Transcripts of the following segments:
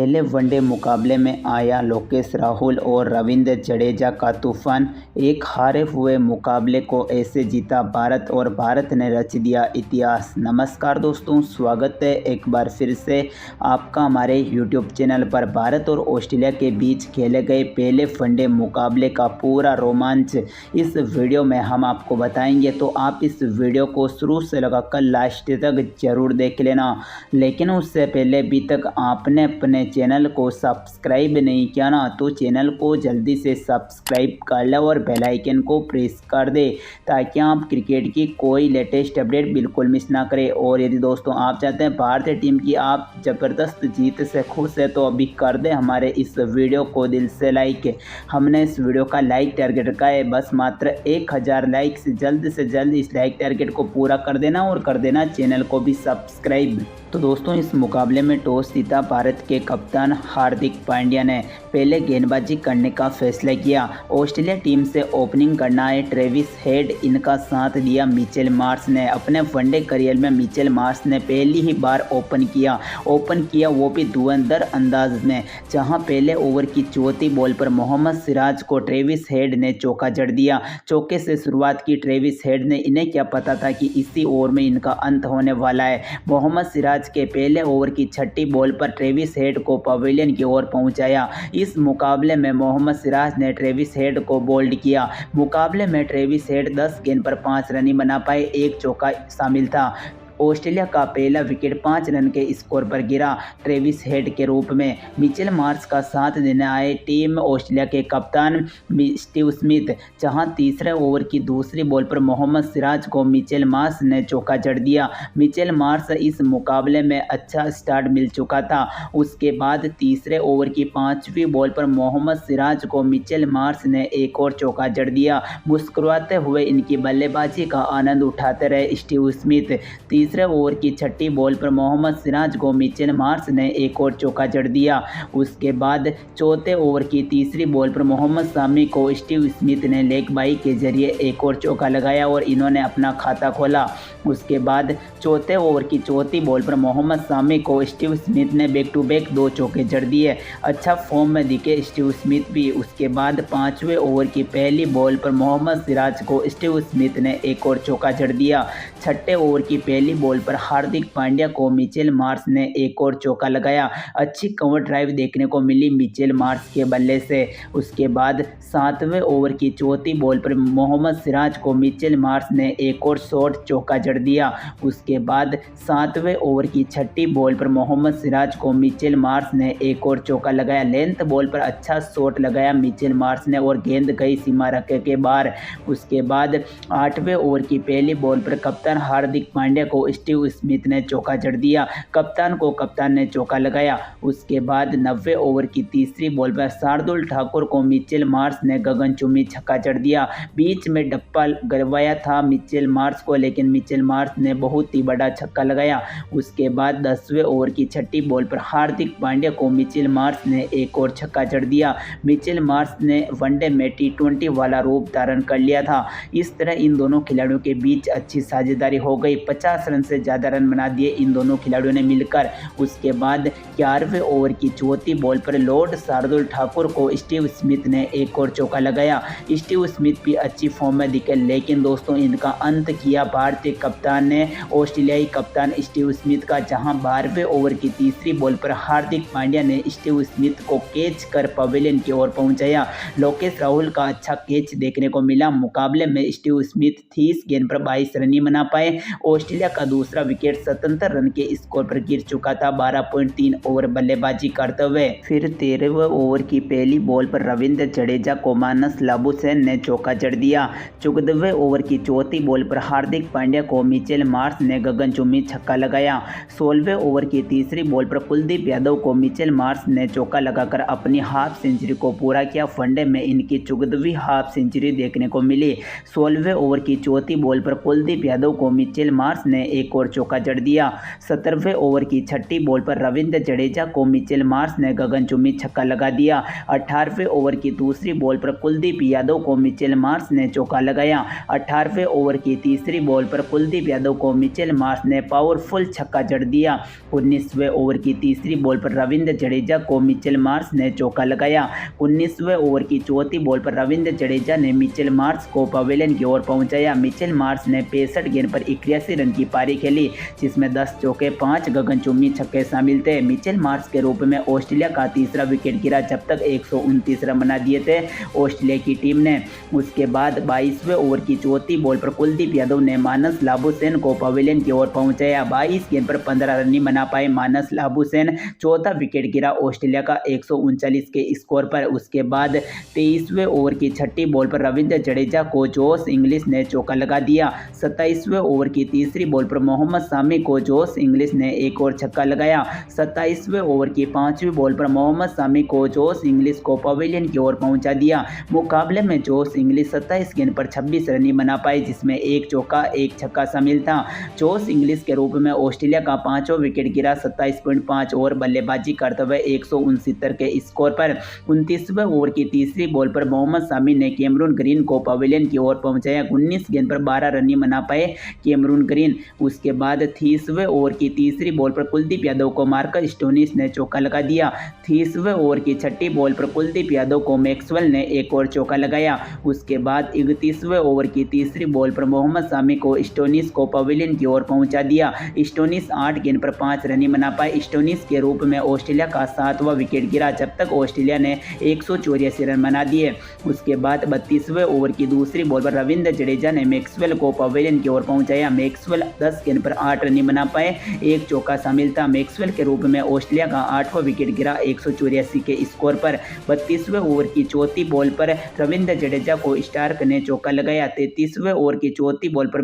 पहले वनडे मुकाबले में आया लोकेश राहुल और रविंद्र जडेजा का तूफान। एक हारे हुए मुकाबले को ऐसे जीता भारत और भारत ने रच दिया इतिहास। नमस्कार दोस्तों, स्वागत है एक बार फिर से आपका हमारे यूट्यूब चैनल पर। भारत और ऑस्ट्रेलिया के बीच खेले गए पहले वनडे मुकाबले का पूरा रोमांच इस वीडियो में हम आपको बताएंगे, तो आप इस वीडियो को शुरू से लगाकर लास्ट तक जरूर देख लेना। लेकिन उससे पहले अभी तक आपने अपने चैनल को सब्सक्राइब नहीं किया ना, तो चैनल को जल्दी से सब्सक्राइब कर ले और बेल आइकन को प्रेस कर दे, ताकि आप क्रिकेट की कोई लेटेस्ट अपडेट बिल्कुल मिस ना करें। और यदि दोस्तों आप चाहते हैं भारतीय टीम की आप ज़बरदस्त जीत से खुश है, तो अभी कर दे हमारे इस वीडियो को दिल से लाइक। हमने इस वीडियो का लाइक टारगेट रखा है बस मात्र 1000 लाइक्स। जल्द से जल्द इस लाइक टारगेट को पूरा कर देना और कर देना चैनल को भी सब्सक्राइब। तो दोस्तों, इस मुकाबले में टॉस जीता भारत के कप्तान हार्दिक पांड्या ने पहले गेंदबाजी करने का फैसला किया। ऑस्ट्रेलिया टीम से ओपनिंग करना है ट्रेविस हेड, इनका साथ दिया मिचेल मार्श ने। अपने वनडे करियर में मिचेल मार्श ने पहली ही बार ओपन किया वो भी धुरंधर अंदाज में, जहां पहले ओवर की चौथी बॉल पर मोहम्मद सिराज को ट्रेविस हेड ने चौका जड़ दिया। चौके से शुरुआत की ट्रेविस हेड ने, इन्हें क्या पता था कि इसी ओवर में इनका अंत होने वाला है। मोहम्मद सिराज के पहले ओवर की छठी बॉल पर ट्रेविस हेड को पवेलियन की ओर पहुंचाया। इस मुकाबले में मोहम्मद सिराज ने ट्रेविस हेड को बोल्ड किया। मुकाबले में ट्रेविस हेड 10 गेंद पर 5 रन ही बना पाए, एक चौका शामिल था। ऑस्ट्रेलिया का पहला विकेट 5 रन के स्कोर पर गिरा ट्रेविस हेड के रूप में। मिचेल मार्श का साथ देने आए टीम ऑस्ट्रेलिया के कप्तान स्टीव स्मिथ, जहां तीसरे ओवर की दूसरी बॉल पर मोहम्मद सिराज को मिचेल मार्श ने चौका जड़ दिया। मिचेल मार्श इस मुकाबले में अच्छा स्टार्ट मिल चुका था। उसके बाद तीसरे ओवर की 5वीं बॉल पर मोहम्मद सिराज को मिचेल मार्श ने एक और चौका जड़ दिया। मुस्कुराते हुए इनकी बल्लेबाजी का आनंद उठाते रहे स्टीव स्मिथ। तीसरे ओवर की छठी बॉल पर मोहम्मद सिराज को मिचेल मार्श ने एक और चौका जड़ दिया। उसके बाद चौथे ओवर की तीसरी बॉल पर मोहम्मद सामी को स्टीव स्मिथ ने लेग बाई के जरिए एक और चौका लगाया और इन्होंने अपना खाता खोला। उसके बाद चौथे ओवर की चौथी बॉल पर मोहम्मद सामी को स्टीव स्मिथ ने बैक टू बैक 2 चौके जड़ दिए। अच्छा फॉर्म में दिखे स्टीव स्मिथ भी। उसके बाद 5वें ओवर की पहली बॉल पर मोहम्मद सिराज को स्टीव स्मिथ ने एक और चौका जड़ दिया। छठे ओवर की पहली बॉल पर हार्दिक पांड्या को मिचेल मार्श ने एक और चौका लगाया। अच्छी कवर ड्राइव देखने को मिली मिचेल मार्श के बल्ले से। उसके बाद 7वें ओवर की चौथी बॉल पर मोहम्मद सिराज को मिचेल मार्श ने एक और शॉर्ट चौका जड़ दिया। उसके बाद 7वें ओवर की छठी बॉल पर मोहम्मद सिराज को मिचेल मार्श ने एक और चौका लगाया। लेंथ बॉल पर अच्छा शॉट लगाया मिचेल मार्श ने और गेंद गई सीमा रेखा के बाहर। उसके बाद 8वें ओवर की पहली बॉल पर कप्तान हार्दिक पांड्या को स्टीव स्मिथ ने चौका जड़ दिया। कप्तान ने चौका लगाया। उसके बाद 90वें ओवर की तीसरी बॉल पर शार्दुल ठाकुर को मिचेल मार्श ने गगनचुंबी छक्का जड़ दिया। बीच में डप्पा गरवाया था मिचेल मार्श को, लेकिन मिचेल मार्श ने बहुत ही बड़ा छक्का लगाया। उसके बाद 10वें ओवर की छठी बॉल पर हार्दिक पांड्या को मिचेल मार्श ने एक और छक्का जड़ दिया। मिचेल मार्श ने वनडे में T20 वाला रूप धारण कर लिया था। इस तरह इन दोनों खिलाड़ियों के बीच अच्छी साझेदारी हो गई। 50 रन से ज़्यादा रन बना दिए इन दोनों खिलाड़ियों ने मिलकर। उसके बाद 11वें ओवर की चौथी बॉल पर लॉर्ड शार्दुल ठाकुर को स्टीव स्मिथ ने एक और चौका लगाया। स्टीव स्मिथ भी अच्छी फॉर्म में दिखे, लेकिन दोस्तों इनका अंत किया भारतीय कप्तान ने, ऑस्ट्रेलियाई कप्तान स्टीव स्मिथ का, जहां 12वें ओवर की तीसरी बॉल पर हार्दिक पांड्या ने स्टीव स्मिथ को कैच कर पवेलियन की ओर पहुंचाया। लोकेश राहुल का अच्छा कैच देखने को मिला। मुकाबले में स्टीव स्मिथ 30 गेंद पर 22 रन ही बना पाए। ऑस्ट्रेलिया का दूसरा विकेट 77 रन के स्कोर पर गिर चुका था 12.3 ओवर बल्लेबाजी करते हुए। फिर 13वें ओवर की पहली बॉल पर रविंद्र जडेजा को मानस लाबुशेन ने चौका जड़ दिया। 14वें ओवर की चौथी बॉल पर हार्दिक पांड्या को मिचेल मार्श ने गगनचुंबी छक्का लगाया। 16वें ओवर की तीसरी बॉल पर कुलदीप यादव को मिचेल मार्श ने चौका लगाकर अपनी हाफ सेंचुरी को पूरा किया। वनडे में इनकी 14वीं हाफ सेंचुरी देखने को मिली। 16वें ओवर की चौथी बॉल पर कुलदीप यादव को मिचेल मार्श ने एक और चौका जड़ दिया। 17वें ओवर की छठी बॉल पर रविंद्र जडेजा को मिचेल मार्श ने गगनचुंबी छक्का लगा दिया। 18वें ओवर की दूसरी बॉल पर कुलदीप यादव को मिचेल मार्श ने चौका लगाया। 18वें ओवर की तीसरी बॉल पर कुलदीप कुलदीप यादव को मिचेल मार्श ने पावरफुल छक्का जड़ दिया। 19वें ओवर की तीसरी बॉल पर रविंद्र जडेजा को मिचेल मार्श ने चौका लगाया। 19वें ओवर की चौथी बॉल पर रविंद्र जडेजा ने मिचेल मार्श को पवेलियन की ओर पहुंचाया। मिचेल मार्श ने 65 गेंद पर 81 रन की पारी खेली, जिसमें 10 चौके 5 गगनचुंबी छक्के शामिल थे। मिचेल मार्श के रूप में ऑस्ट्रेलिया का तीसरा विकेट गिरा, जब तक 129 रन बना दिए थे ऑस्ट्रेलिया की टीम ने। उसके बाद 22वें ओवर की चौथी बॉल पर कुलदीप यादव ने मानस लाबुशेन को पवेलियन की ओर पहुंचाया। 22 गेंद पर 15 रन नहीं बना पाए मानस लाबुशेन। चौथा विकेट गिरा ऑस्ट्रेलिया का 139 के स्कोर पर। उसके बाद 23वें ओवर की छठी बॉल पर रविंद्र जडेजा को जोश इंग्लिश ने चौका लगा दिया। 27वें ओवर की तीसरी बॉल पर मोहम्मद शामी को जोश इंग्लिश ने एक और छक्का लगाया। 27वें ओवर की पांचवी बॉल पर मोहम्मद शामी को जोश इंग्लिश को पवेलियन की ओर पहुंचा दिया। मुकाबले में जोश इंग्लिश 27 गेंद पर 26 रन नहीं बना पाए, जिसमें एक चौका एक छक्का शामिल था। जोश इंग्लिश के रूप में ऑस्ट्रेलिया का पांचवा विकेट गिरा 27.5 ओवर बल्लेबाजी करते हुए 169 के स्कोर पर। 29वें ओवर की तीसरी बॉल पर मोहम्मद शामी ने कैमरून ग्रीन को पवेलियन की ओर पहुंचाया। 19 गेंद पर 12 रन नहीं बना पाए कैमरून ग्रीन। उसके बाद 30वें ओवर की तीसरी बॉल पर कुलदीप यादव को मार्कस स्टोनिस ने चौका लगा दिया। 30वें ओवर की छठी बॉल पर कुलदीप यादव को मैक्सवेल ने एक और चौका लगाया। उसके बाद 31वें ओवर की तीसरी बॉल पर मोहम्मद शामी को स्टोनिस को पवेलियन की ओर पहुंचा दिया। स्टोनिस 8 गेंद पर 5 रन नहीं बना पाए। स्टोनिस के रूप में ऑस्ट्रेलिया का 7वां विकेट गिरा, जब तक ऑस्ट्रेलिया ने 184 रन बना दिए। उसके बाद 32वें ओवर की दूसरी बॉल पर रविंद्र जडेजा ने मैक्सवेल को पवेलियन की ओर पहुंचाया। मैक्सवेल 10 गेंद पर 8 रन नहीं बना पाए, एक चौका शामिल था। मैक्सवेल के रूप में ऑस्ट्रेलिया का 8वां विकेट गिरा 184 के स्कोर पर। 32वें ओवर की चौथी बॉल पर रविंद्र जडेजा को स्टार्क ने चौका लगाया। 33वें ओवर की चौथी बॉल पर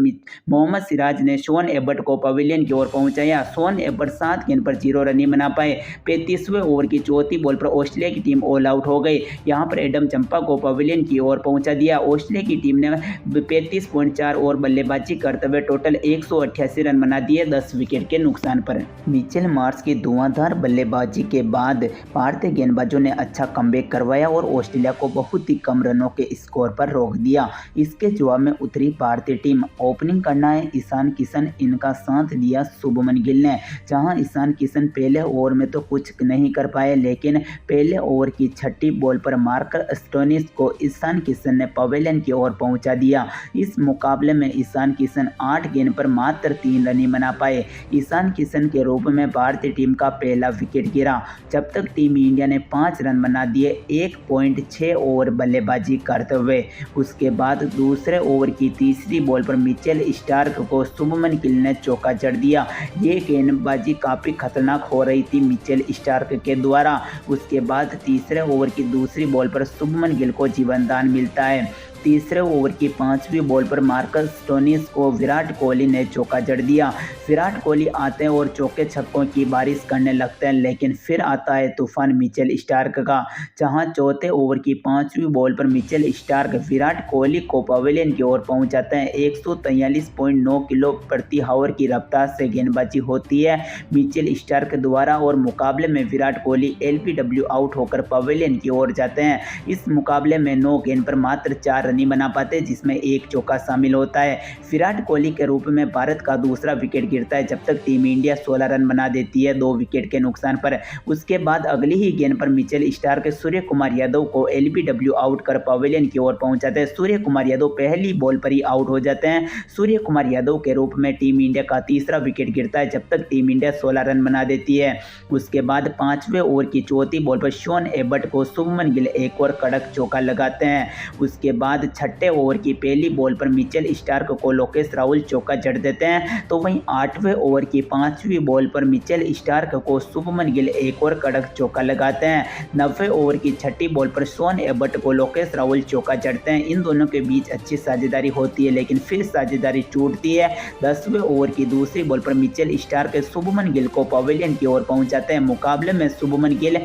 मोहम्मद सिराज ने शॉन एबर्ट को पवेलियन की ओर पहुंचाया। शॉन एबर्ट 7 गेंद पर 0 रन नहीं बना पाए। 35वें ओवर की चौथी बॉल पर ऑस्ट्रेलिया की टीम ऑल आउट हो गई। यहां पर एडम चंपा को पवेलियन की ओर पहुंचा दिया। ऑस्ट्रेलिया की टीम ने 35.4 ओवर बल्लेबाजी करते हुए टोटल 188 रन बना दिए 10 विकेट के नुकसान पर। मिचेल मार्श की धुआंधार बल्लेबाजी के बाद भारतीय गेंदबाजों ने अच्छा कमबैक करवाया और ऑस्ट्रेलिया को बहुत ही कम रनों के स्कोर पर रोक दिया। इसके जवाब में उतरी भारतीय टीम। ओपनिंग करना है ईशान किशन, इनका साथ दिया शुभमन गिल ने। जहां ईशान किशन पहले ओवर में तो कुछ नहीं कर पाए, लेकिन पहले ओवर की छठी बॉल पर मार्कस स्टोनिस को ईशान किशन ने पवेलियन की ओर पहुंचा दिया। इस मुकाबले में ईशान किशन 8 गेंद पर मात्र 3 रन ही बना पाए। ईशान किशन के रूप में भारतीय टीम का पहला विकेट गिरा, जब तक टीम इंडिया ने 5 रन बना दिए 1.6 ओवर बल्लेबाजी करते हुए। उसके बाद दूसरे ओवर की तीसरी बॉल पर मिचेल स्टार्क को शुभमन गिल ने चौका जड़ दिया। ये गेंदबाजी काफ़ी खतरनाक हो रही थी मिचेल स्टार्क के द्वारा। उसके बाद तीसरे ओवर की दूसरी बॉल पर शुभमन गिल को जीवनदान मिलता है। तीसरे ओवर की 5वीं बॉल पर मार्कस स्टोनिस को विराट कोहली ने चौका जड़ दिया। विराट कोहली आते हैं और चौके छक्कों की बारिश करने लगते हैं, लेकिन फिर आता है तूफान मिचेल स्टार्क का। जहां चौथे ओवर की 5वीं बॉल पर मिचेल स्टार्क विराट कोहली को पवेलियन की ओर पहुंचाते हैं। 143.9 किलो प्रति हावर की रफ्तार से गेंदबाजी होती है मिचेल स्टार्क द्वारा और मुकाबले में विराट कोहली LBW आउट होकर पवेलियन की ओर जाते हैं। इस मुकाबले में 9 गेंद पर मात्र 4 रन नहीं बना पाते, जिसमें एक चौका शामिल होता है। विराट कोहली के रूप में भारत का दूसरा विकेट गिरता है, जब तक टीम इंडिया 16 रन बना देती है 2 विकेट के नुकसान पर। उसके बाद अगली ही गेंद पर मिचेल स्टार्क सूर्य कुमार यादव को LBW आउट कर पवेलियन की ओर पहुंचाते हैं। सूर्य कुमार यादव पहली बॉल पर ही आउट हो जाते हैं। सूर्य कुमार यादव के रूप में टीम इंडिया का तीसरा विकेट गिरता है, जब तक टीम इंडिया 16 रन बना देती है। उसके बाद 5वें ओवर की चौथी बॉल पर शॉन एबर्ट को शुभमन गिल एक और कड़क चौका लगाते हैं। उसके बाद छठे ओवर की पहली बॉल पर मिचेल स्टार्क को लोकेश राहुल चौका जड़ देते हैं। तो वहीं 8वें ओवर की 5वीं बॉल पर मिचेल स्टार्क को शुभमन गिल एक और कड़क चौका लगाते हैं। 90वें ओवर की छठी बॉल पर शॉन एबर्ट को लोकेश राहुल चौका जड़ते हैं। इन दोनों के बीच अच्छी साझेदारी होती है, लेकिन फिर साझेदारी टूटती है। 10वें ओवर की दूसरी बॉल पर मिचेल स्टार्क शुभमन गिल को पवेलियन की ओर पहुंचाते हैं। मुकाबले में शुभमन गिल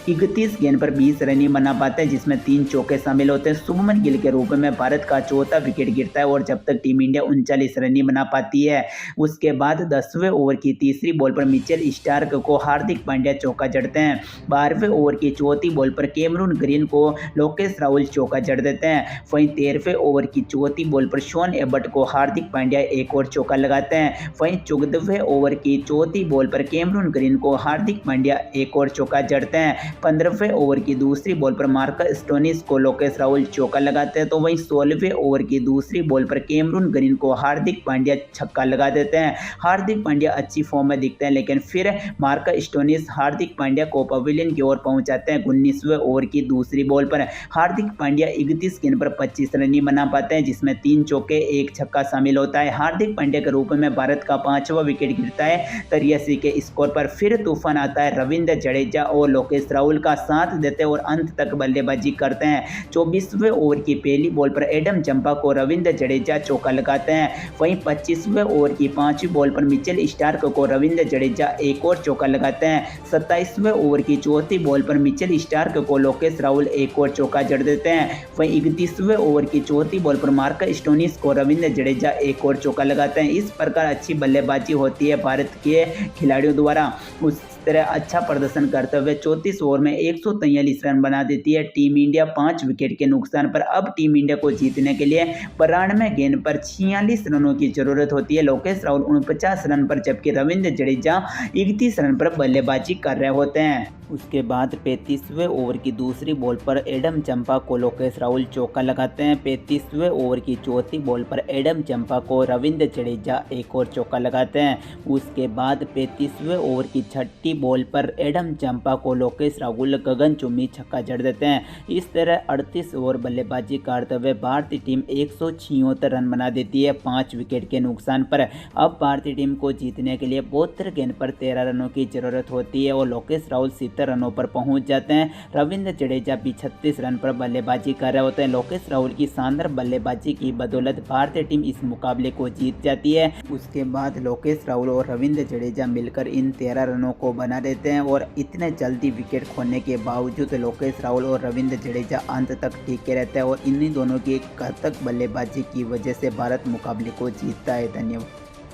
31 गेंद पर 20 रन ही बना पाते हैं, जिसमें 3 चौके शामिल होते हैं। शुभमन गिल के रूप में भारत का चौथा विकेट गिरता है और जब तक टीम इंडिया 39 रन ही बना पाती है। उसके बाद 10वें ओवर की तीसरी बॉल पर मिचेल स्टार्क को हार्दिक पांड्या चौका जड़ते हैं। 12वें ओवर की चौथी बॉल पर कैमरून ग्रीन को लोकेश राहुल चौका जड़ देते हैं। वहीं 13वें ओवर की चौथी बॉल पर शॉन एबर्ट को हार्दिक पांड्या एक और चौका लगाते हैं। वहीं 14वें ओवर की चौथी बॉल पर कैमरून ग्रीन को हार्दिक पांड्या एक और चौका जड़ते हैं। 15वें ओवर की दूसरी बॉल पर मार्कस स्टोनिस को लोकेश राहुल चौका लगाते हैं। तो वहीं 16वें ओवर की दूसरी बॉल पर कैमरून ग्रीन को हार्दिक पांड्या छक्का लगा देते हैं। हार्दिक पांड्या अच्छी फॉर्म में दिखते हैं, लेकिन फिर मार्कस स्टोनिस हार्दिक पांड्या को पवेलियन की ओर पहुंचाते हैं। 19वें ओवर की दूसरी बॉल पर हार्दिक पांड्या 31 गेंद पर 25 रन ही बना पाते हैं, जिसमें 3 चौके 1 छक्का शामिल होता है। हार्दिक पांड्या के रूप में भारत का 5वां विकेट गिरता है 83 के स्कोर पर। फिर तूफान आता है, रविंद्र जडेजा और लोकेश राहुल का साथ देते हैं और अंत तक बल्लेबाजी करते हैं। 24वें ओवर की पहली बॉल पर एडम चंपा को रविंद्र जडेजा चौका लगाते हैं। वहीं 25वें ओवर की 5वीं बॉल पर मिचेल स्टार्क को रविंद्र जडेजा एक और चौका लगाते हैं। 27वें ओवर की चौथी बॉल पर मिचेल स्टार्क को लोकेश राहुल एक और चौका जड़ देते हैं। वहीं 31वें ओवर की चौथी बॉल पर मार्कस स्टोनिस को रविंद्र जडेजा एक और चौका लगाते हैं। इस प्रकार अच्छी बल्लेबाजी होती है भारत के खिलाड़ियों द्वारा। उस तरह अच्छा प्रदर्शन करते हुए 34 ओवर में 143 रन बना देती है टीम इंडिया 5 विकेट के नुकसान पर। अब टीम इंडिया को जीतने के लिए 92 गेंद पर 46 रनों की जरूरत होती है। लोकेश राहुल 49 रन पर, जबकि रविंद्र जडेजा 31 रन पर बल्लेबाजी कर रहे होते हैं। उसके बाद 35वें ओवर की दूसरी बॉल पर एडम चंपा को लोकेश राहुल चौका लगाते हैं। 35वें ओवर की चौथी बॉल पर एडम चंपा को रविंद्र जडेजा एक और चौका लगाते हैं। उसके बाद 35वें ओवर की छठी बॉल पर एडम चंपा को लोकेश राहुल गगनचुंबी छक्का जड़ देते हैं। इस तरह 38 ओवर बल्लेबाजी करते हुए भारतीय टीम 176 रन बना देती है 5 विकेट के नुकसान पर। अब भारतीय टीम को जीतने के लिए 72 गेंद पर 13 रनों की जरूरत होती है और लोकेश राहुल 70 रनों पर पहुंच जाते हैं। रविंद्र जडेजा भी 36 रन पर बल्लेबाजी कर रहे होते हैं। लोकेश राहुल की शानदार बल्लेबाजी की बदौलत भारतीय टीम इस मुकाबले को जीत जाती है। उसके बाद लोकेश राहुल और रविंद्र जडेजा मिलकर इन 13 रनों को बना देते हैं और इतने जल्दी विकेट खोने के बावजूद लोकेश राहुल और रविंद्र जडेजा अंत तक टिके रहते हैं और इन्हीं दोनों की घातक बल्लेबाजी की वजह से भारत मुकाबले को जीतता है। धन्यवाद।